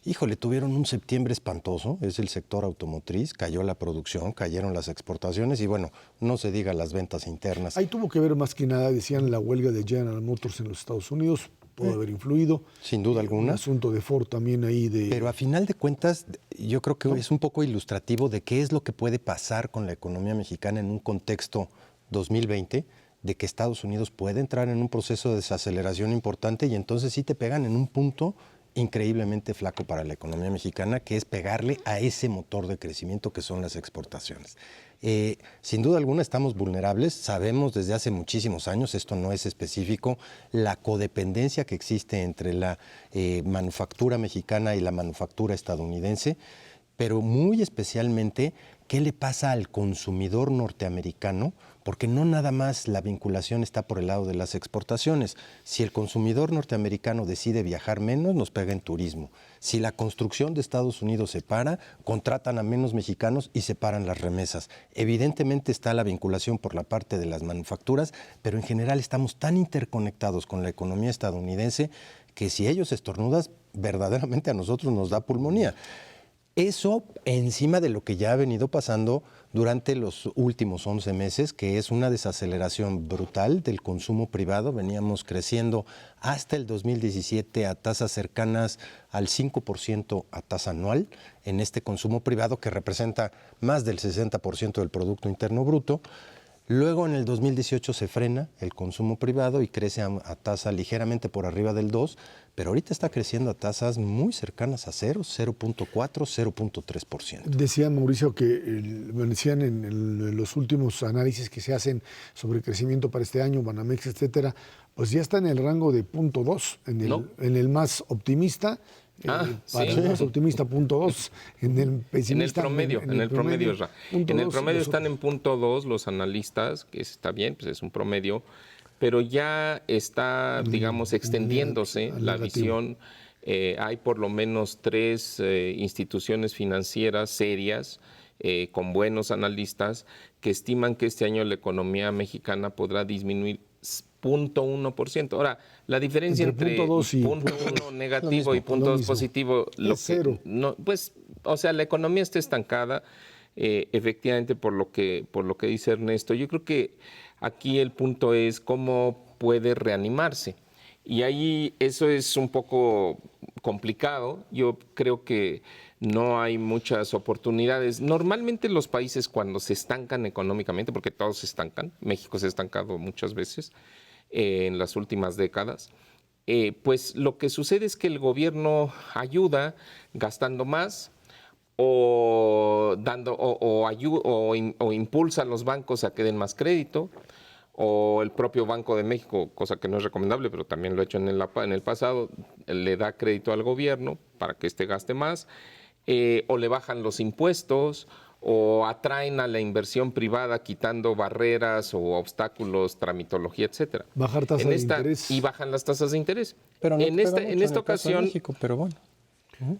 Híjole, tuvieron un septiembre espantoso, es el sector automotriz, cayó la producción, cayeron las exportaciones y bueno, no se diga las ventas internas. Ahí tuvo que ver más que nada, decían, la huelga de General Motors en los Estados Unidos. Puede haber influido. Sin duda alguna. Un asunto de Ford también ahí. Pero a final de cuentas, yo creo que es un poco ilustrativo de qué es lo que puede pasar con la economía mexicana en un contexto 2020, de que Estados Unidos puede entrar en un proceso de desaceleración importante y entonces sí te pegan en un punto increíblemente flaco para la economía mexicana, que es pegarle a ese motor de crecimiento que son las exportaciones. Sin duda alguna estamos vulnerables, sabemos desde hace muchísimos años, esto no es específico, la codependencia que existe entre la manufactura mexicana y la manufactura estadounidense, pero muy especialmente qué le pasa al consumidor norteamericano, porque no nada más la vinculación está por el lado de las exportaciones. Si el consumidor norteamericano decide viajar menos, nos pega en turismo. Si la construcción de Estados Unidos se para, contratan a menos mexicanos y se paran las remesas. Evidentemente está la vinculación por la parte de las manufacturas, pero en general estamos tan interconectados con la economía estadounidense que si ellos estornudan, verdaderamente a nosotros nos da pulmonía. Eso encima de lo que ya ha venido pasando durante los últimos 11 meses, que es una desaceleración brutal del consumo privado. Veníamos creciendo hasta el 2017 a tasas cercanas al 5% a tasa anual en este consumo privado, que representa más del 60% del Producto Interno Bruto. Luego en el 2018 se frena el consumo privado y crece a tasa ligeramente por arriba del 2%, pero ahorita está creciendo a tasas muy cercanas a 0.4, 0.3%. Decía Mauricio que, decían en los últimos análisis que se hacen sobre crecimiento para este año, Banamex, etcétera, pues ya está en el rango de 0.2, en el más optimista. Para el más optimista, 0.2. En el pesimista, en el promedio están en 0.2 los analistas, que está bien, pues es un promedio, pero ya está, digamos, extendiéndose la visión. Hay por lo menos 3 instituciones financieras serias con buenos analistas que estiman que este año la economía mexicana podrá disminuir 0.1%. Ahora, la diferencia entre 0.1 negativo y 0.2 positivo, cero. La economía está estancada, efectivamente, por lo que dice Ernesto. Yo creo que aquí el punto es cómo puede reanimarse. Y ahí eso es un poco complicado. Yo creo que no hay muchas oportunidades. Normalmente los países cuando se estancan económicamente, porque todos se estancan, México se ha estancado muchas veces en las últimas décadas, pues lo que sucede es que el gobierno ayuda gastando más o impulsa a los bancos a que den más crédito, o el propio Banco de México, cosa que no es recomendable, pero también lo ha hecho en el pasado, le da crédito al gobierno para que éste gaste más, o le bajan los impuestos, o atraen a la inversión privada quitando barreras o obstáculos, tramitología, etcétera. Bajar tasas de interés. Y bajan las tasas de interés. Pero no en esta ocasión, México, pero bueno.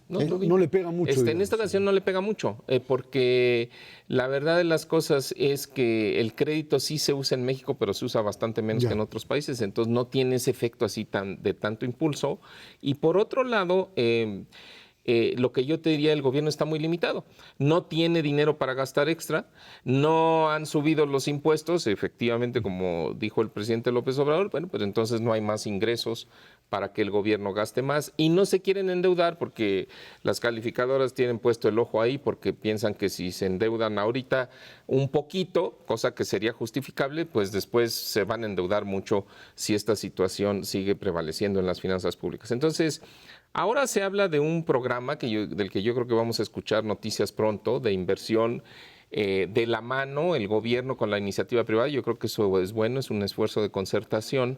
No le pega mucho. En esta ocasión no le pega mucho, porque la verdad de las cosas es que el crédito sí se usa en México, pero se usa bastante menos que en otros países, entonces no tiene ese efecto así de tanto impulso. Y por otro lado, lo que yo te diría, el gobierno está muy limitado. No tiene dinero para gastar extra, no han subido los impuestos, efectivamente, como dijo el presidente López Obrador, bueno, pues entonces no hay más ingresos para que el gobierno gaste más, y no se quieren endeudar porque las calificadoras tienen puesto el ojo ahí, porque piensan que si se endeudan ahorita un poquito, cosa que sería justificable, pues después se van a endeudar mucho si esta situación sigue prevaleciendo en las finanzas públicas. Entonces, ahora se habla de un programa del que yo creo que vamos a escuchar noticias pronto, de inversión de la mano, el gobierno con la iniciativa privada. Yo creo que eso es bueno, es un esfuerzo de concertación.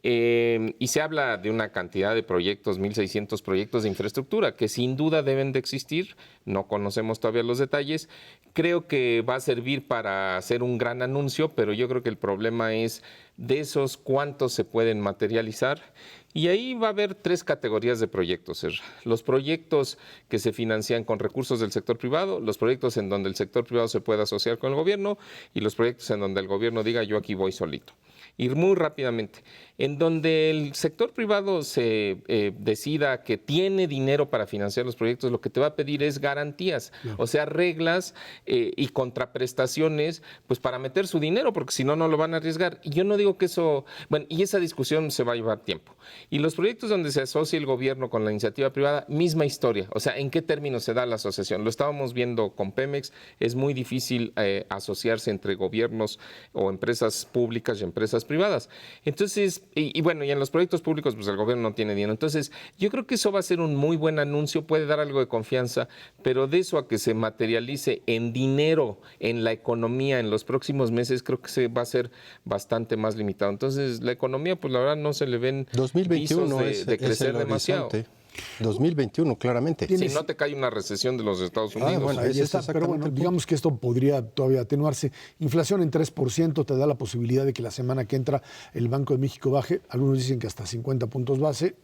Y se habla de una cantidad de proyectos, 1.600 proyectos de infraestructura, que sin duda deben de existir. No conocemos todavía los detalles. Creo que va a servir para hacer un gran anuncio, pero yo creo que el problema es de esos cuántos se pueden materializar. Y ahí va a haber 3 categorías de proyectos. Los proyectos que se financian con recursos del sector privado, los proyectos en donde el sector privado se pueda asociar con el gobierno, y los proyectos en donde el gobierno diga yo aquí voy solito. Ir muy rápidamente. En donde el sector privado se decida que tiene dinero para financiar los proyectos, lo que te va a pedir es garantías, o sea, reglas y contraprestaciones, pues para meter su dinero, porque si no, no lo van a arriesgar. Y yo no digo que eso, bueno, y esa discusión se va a llevar tiempo. Y los proyectos donde se asocia el gobierno con la iniciativa privada, misma historia, o sea, ¿en qué términos se da la asociación? Lo estábamos viendo con Pemex, es muy difícil asociarse entre gobiernos o empresas públicas y empresas privadas. Entonces, y bueno, y en los proyectos públicos, pues el gobierno no tiene dinero. Entonces, yo creo que eso va a ser un muy buen anuncio, puede dar algo de confianza, pero de eso a que se materialice en dinero, en la economía, en los próximos meses, creo que se va a ser bastante más limitado. Entonces, la economía, pues la verdad, no se le ven 2021 visos de crecer demasiado. 2021, claramente. Si no te cae una recesión de los Estados Unidos. Bueno, Ahí está, pero bueno, digamos que esto podría todavía atenuarse. Inflación en 3% te da la posibilidad de que la semana que entra el Banco de México baje. Algunos dicen que hasta 50 puntos base.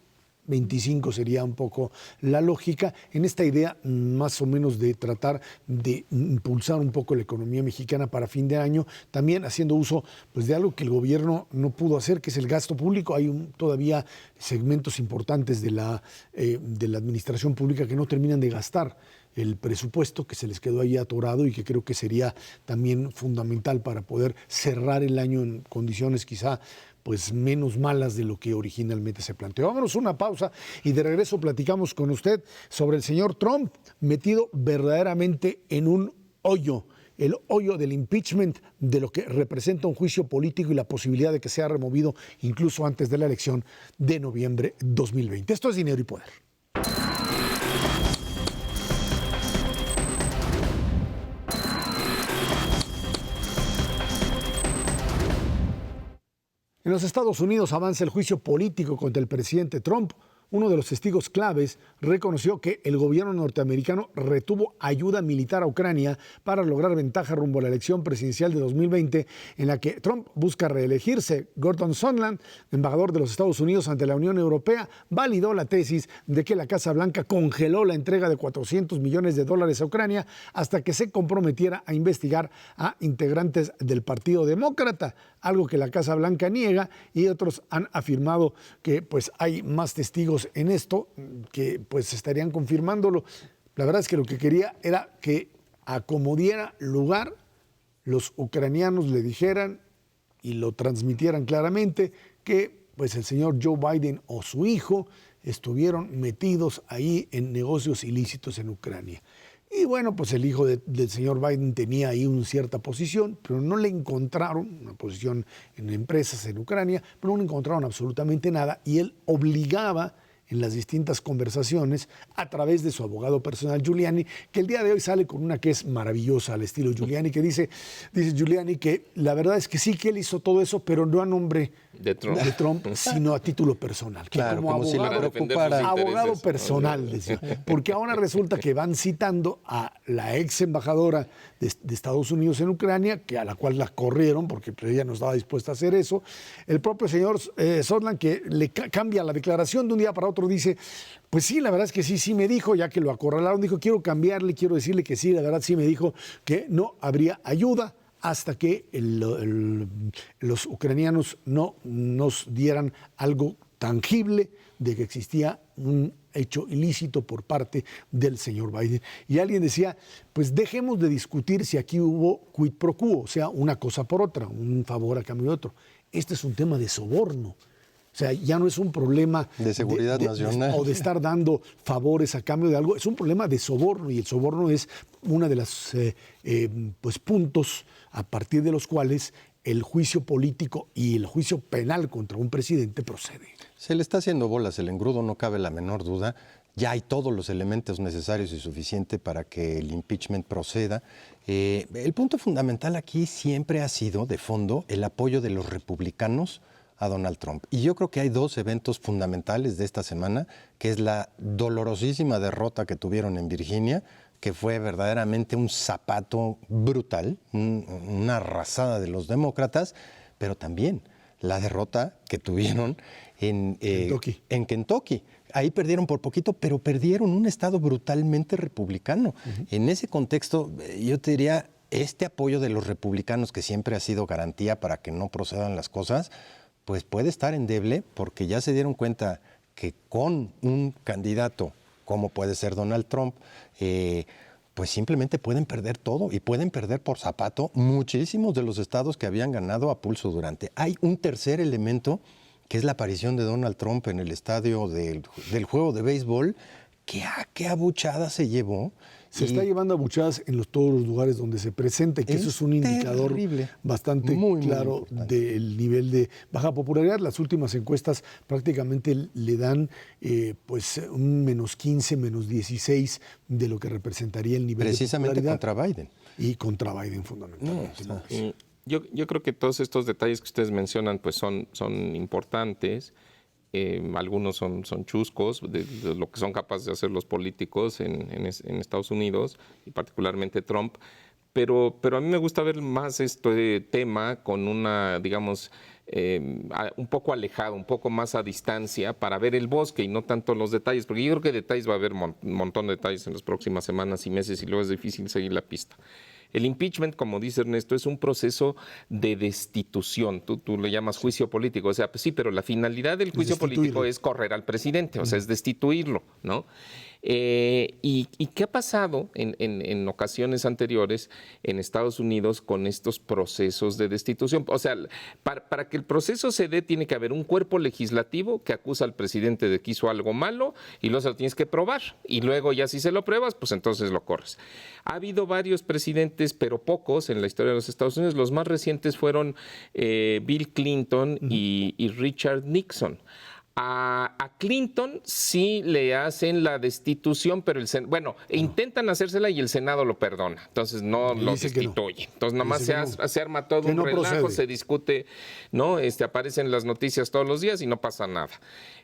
25 sería un poco la lógica, en esta idea más o menos de tratar de impulsar un poco la economía mexicana para fin de año, también haciendo uso pues, de algo que el gobierno no pudo hacer, que es el gasto público. Hay todavía segmentos importantes de la administración pública que no terminan de gastar el presupuesto, que se les quedó ahí atorado y que creo que sería también fundamental para poder cerrar el año en condiciones quizá pues menos malas de lo que originalmente se planteó. Vámonos a una pausa y de regreso platicamos con usted sobre el señor Trump metido verdaderamente en un hoyo, el hoyo del impeachment, de lo que representa un juicio político y la posibilidad de que sea removido incluso antes de la elección de noviembre 2020. Esto es Dinero y Poder. En los Estados Unidos avanza el juicio político contra el presidente Trump. Uno de los testigos claves reconoció que el gobierno norteamericano retuvo ayuda militar a Ucrania para lograr ventaja rumbo a la elección presidencial de 2020, en la que Trump busca reelegirse. Gordon Sondland, embajador de los Estados Unidos ante la Unión Europea, validó la tesis de que la Casa Blanca congeló la entrega de $400 millones a Ucrania hasta que se comprometiera a investigar a integrantes del Partido Demócrata, algo que la Casa Blanca niega, y otros han afirmado que pues hay más testigos en esto que pues estarían confirmándolo. La verdad es que lo que quería era que a como diera lugar los ucranianos le dijeran y lo transmitieran claramente que pues el señor Joe Biden o su hijo estuvieron metidos ahí en negocios ilícitos en Ucrania. Y bueno, pues el hijo del señor Biden tenía ahí una cierta posición, pero no le encontraron una posición en empresas en Ucrania, pero no le encontraron absolutamente nada, y él obligaba en las distintas conversaciones a través de su abogado personal Giuliani, que el día de hoy sale con una que es maravillosa al estilo Giuliani, que dice Giuliani que la verdad es que sí que él hizo todo eso, pero no a nombre de Trump, sino a título personal. Que claro, como si le preocupara. Abogado personal, decía. Porque ahora resulta que van citando a la ex embajadora de Estados Unidos en Ucrania, que a la cual la corrieron porque pues, ella no estaba dispuesta a hacer eso. El propio señor Sondland, que le cambia la declaración de un día para otro, dice, pues sí, la verdad es que sí me dijo, ya que lo acorralaron, dijo, quiero decirle que sí, la verdad sí me dijo que no habría ayuda hasta que los ucranianos no nos dieran algo tangible de que existía un hecho ilícito por parte del señor Biden. Y alguien decía, pues dejemos de discutir si aquí hubo quid pro quo, o sea, una cosa por otra, un favor a cambio de otro. Este es un tema de soborno. O sea, ya no es un problema de seguridad nacional o de estar dando favores a cambio de algo, es un problema de soborno, y el soborno es una de las pues puntos a partir de los cuales el juicio político y el juicio penal contra un presidente procede. Se le está haciendo bolas el engrudo, no cabe la menor duda. Ya hay todos los elementos necesarios y suficientes para que el impeachment proceda. El punto fundamental aquí siempre ha sido, de fondo, el apoyo de los republicanos a Donald Trump. Y yo creo que hay dos eventos fundamentales de esta semana, que es la dolorosísima derrota que tuvieron en Virginia, que fue verdaderamente un zapato brutal, una arrasada de los demócratas, pero también la derrota que tuvieron en Kentucky. Ahí perdieron por poquito, pero perdieron un estado brutalmente republicano. En ese contexto, yo te diría, este apoyo de los republicanos, que siempre ha sido garantía para que no procedan las cosas, pues puede estar endeble, porque ya se dieron cuenta que con un candidato como puede ser Donald Trump, pues simplemente pueden perder todo, y pueden perder por zapato muchísimos de los estados que habían ganado a pulso durante. Hay un tercer elemento, que es la aparición de Donald Trump en el estadio del juego de béisbol, que qué abuchada se llevó. Se está llevando abuchadas en todos los lugares donde se presenta, que eso es un indicador bastante claro del nivel de baja popularidad. Las últimas encuestas prácticamente le dan pues un -15, -16 de lo que representaría el nivel precisamente de popularidad. Contra Biden. Y contra Biden fundamentalmente. Yo creo que todos estos detalles que ustedes mencionan pues son importantes. Algunos son chuscos de lo que son capaces de hacer los políticos en Estados Unidos, y particularmente Trump, pero a mí me gusta ver más este tema con una, digamos, un poco alejado, un poco más a distancia para ver el bosque y no tanto los detalles, porque yo creo que detalles va a haber un montón de detalles en las próximas semanas y meses y luego es difícil seguir la pista. El impeachment, como dice Ernesto, es un proceso de destitución. Tú le llamas juicio político. O sea, pues sí, pero la finalidad del juicio político es correr al presidente, o sea, es destituirlo, ¿no? ¿Y qué ha pasado en ocasiones anteriores en Estados Unidos con estos procesos de destitución? O sea, para que el proceso se dé tiene que haber un cuerpo legislativo que acusa al presidente de que hizo algo malo y luego se lo tienes que probar. Y luego ya si se lo pruebas, pues entonces lo corres. Ha habido varios presidentes, pero pocos en la historia de los Estados Unidos. Los más recientes fueron Bill Clinton y Richard Nixon. A Clinton sí le hacen la destitución, pero intentan hacérsela y el Senado lo perdona. Entonces no lo destituye. Entonces nada más se arma todo un relajo, se discute, ¿no? Aparecen las noticias todos los días y no pasa nada.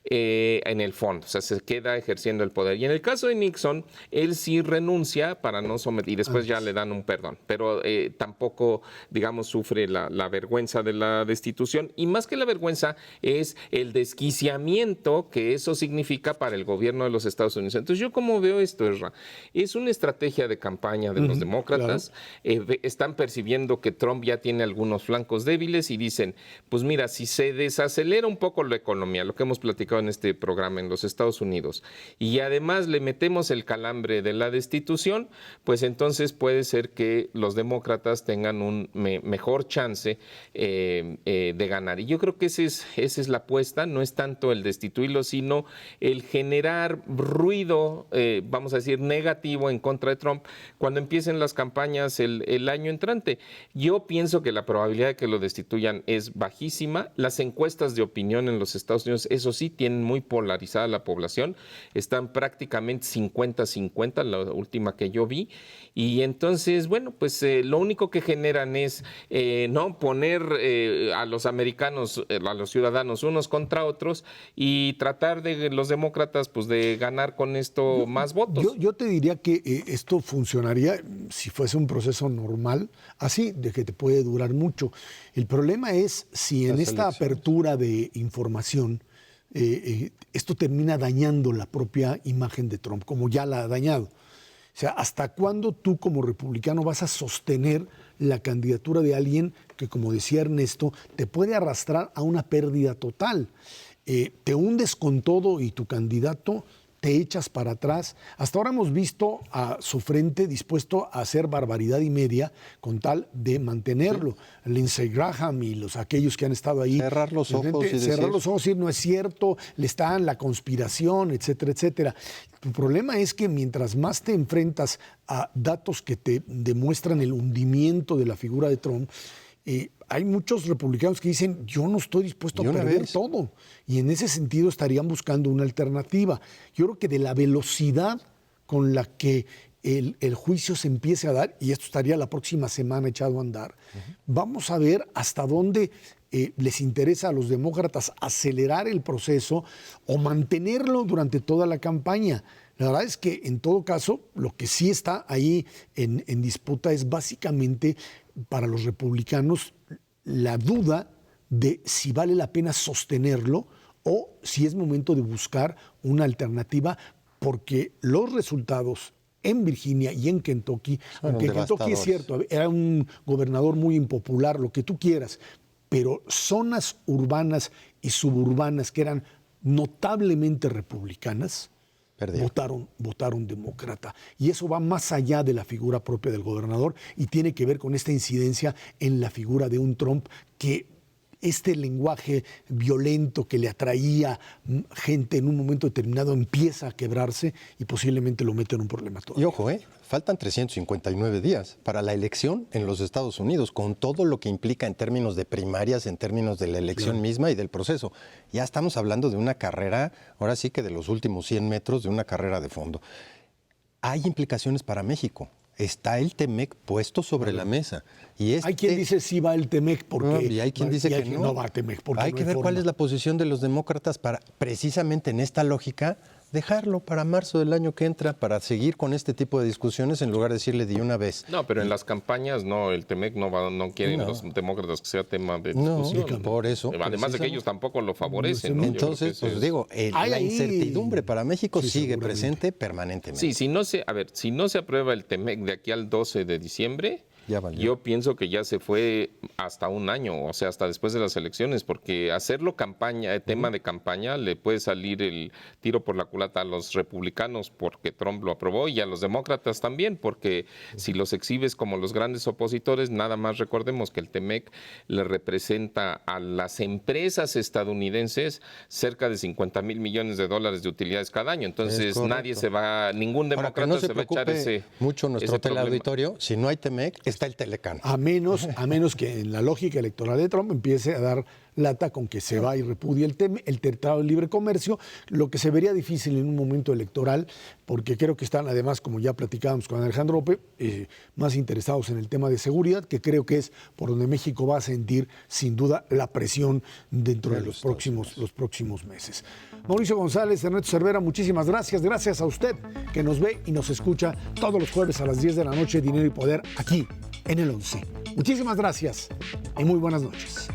En el fondo, o sea, se queda ejerciendo el poder. Y en el caso de Nixon, él sí renuncia para no someter, y después ya le dan un perdón, pero tampoco, digamos, sufre la vergüenza de la destitución. Y más que la vergüenza es el desquiciamiento que eso significa para el gobierno de los Estados Unidos. Entonces, yo como veo esto, Ezra, es una estrategia de campaña de los demócratas. Claro. Están percibiendo que Trump ya tiene algunos flancos débiles y dicen, pues mira, si se desacelera un poco la economía, lo que hemos platicado en este programa en los Estados Unidos, y además le metemos el calambre de la destitución, pues entonces puede ser que los demócratas tengan un mejor chance de ganar. Y yo creo que esa es la apuesta, no es tanto el destituirlo, sino el generar ruido, vamos a decir, negativo en contra de Trump cuando empiecen las campañas el año entrante. Yo pienso que la probabilidad de que lo destituyan es bajísima. Las encuestas de opinión en los Estados Unidos, eso sí, tienen muy polarizada la población, están prácticamente 50-50, la última que yo vi, y entonces, bueno, pues lo único que generan es no poner a los americanos, a los ciudadanos unos contra otros y tratar de los demócratas pues de ganar con esto más votos. Yo te diría que esto funcionaría si fuese un proceso normal, así, de que te puede durar mucho. El problema es si en esta apertura de información esto termina dañando la propia imagen de Trump, como ya la ha dañado. O sea, ¿hasta cuándo tú como republicano vas a sostener la candidatura de alguien que, como decía Ernesto, te puede arrastrar a una pérdida total? Te hundes con todo y tu candidato te echas para atrás. Hasta ahora hemos visto a su frente dispuesto a hacer barbaridad y media con tal de mantenerlo. Sí. Lindsey Graham y aquellos que han estado ahí. Cerrar los ojos y decir... Cerrar los ojos y decir, no es cierto, le está la conspiración, etcétera, etcétera. Tu problema es que mientras más te enfrentas a datos que te demuestran el hundimiento de la figura de Trump, hay muchos republicanos que dicen, yo no estoy dispuesto a perder todo. Y en ese sentido estarían buscando una alternativa. Yo creo que de la velocidad con la que el juicio se empiece a dar, y esto estaría la próxima semana echado a andar, vamos a ver hasta dónde les interesa a los demócratas acelerar el proceso o mantenerlo durante toda la campaña. La verdad es que en todo caso, lo que sí está ahí en disputa es básicamente para los republicanos la duda de si vale la pena sostenerlo o si es momento de buscar una alternativa, porque los resultados en Virginia y en Kentucky, aunque Kentucky es cierto, era un gobernador muy impopular, lo que tú quieras, pero zonas urbanas y suburbanas que eran notablemente republicanas, votaron demócrata. Y eso va más allá de la figura propia del gobernador y tiene que ver con esta incidencia en la figura de un Trump que este lenguaje violento que le atraía gente en un momento determinado empieza a quebrarse y posiblemente lo mete en un problema todavía. Y ojo, faltan 359 días para la elección en los Estados Unidos, con todo lo que implica en términos de primarias, en términos de la elección misma y del proceso. Ya estamos hablando de una carrera, ahora sí que de los últimos 100 metros, de una carrera de fondo. Hay implicaciones para México. Está el TEMEC puesto sobre la mesa. Y hay quien dice sí va el TEMEC porque y hay quien dice que no va el TEMEC porque hay que ver cuál es la posición de los demócratas para precisamente en esta lógica dejarlo para marzo del año que entra para seguir con este tipo de discusiones en lugar de decirle de una vez. No, pero en las campañas no, el TEMEC no quieren los demócratas que sea tema de discusión. Por eso. Además de que ellos tampoco lo favorecen. ¿no? Entonces, pues digo, la incertidumbre para México sigue presente permanentemente. Sí, si no se aprueba el TEMEC de aquí al 12 de diciembre, yo pienso que ya se fue hasta un año, o sea, hasta después de las elecciones, porque hacerlo tema de campaña, le puede salir el tiro por la culata a los republicanos porque Trump lo aprobó y a los demócratas también, porque si los exhibes como los grandes opositores, nada más recordemos que el TEMEC le representa a las empresas estadounidenses cerca de $50,000 millones de utilidades cada año. Entonces ningún demócrata se va a echar ese mucho nuestro ese problema. teleauditorio, si no hay TEMEC, está el Telecán. A menos que en la lógica electoral de Trump empiece a dar lata con que se va y repudie el Tratado de Libre Comercio, lo que se vería difícil en un momento electoral, porque creo que están además, como ya platicábamos con Alejandro Ope, más interesados en el tema de seguridad, que creo que es por donde México va a sentir sin duda la presión dentro de los próximos meses. Mauricio González, Ernesto Cervera, muchísimas gracias. Gracias a usted que nos ve y nos escucha todos los jueves a las 10 de la noche, Dinero y Poder, aquí en el 11. Muchísimas gracias y muy buenas noches.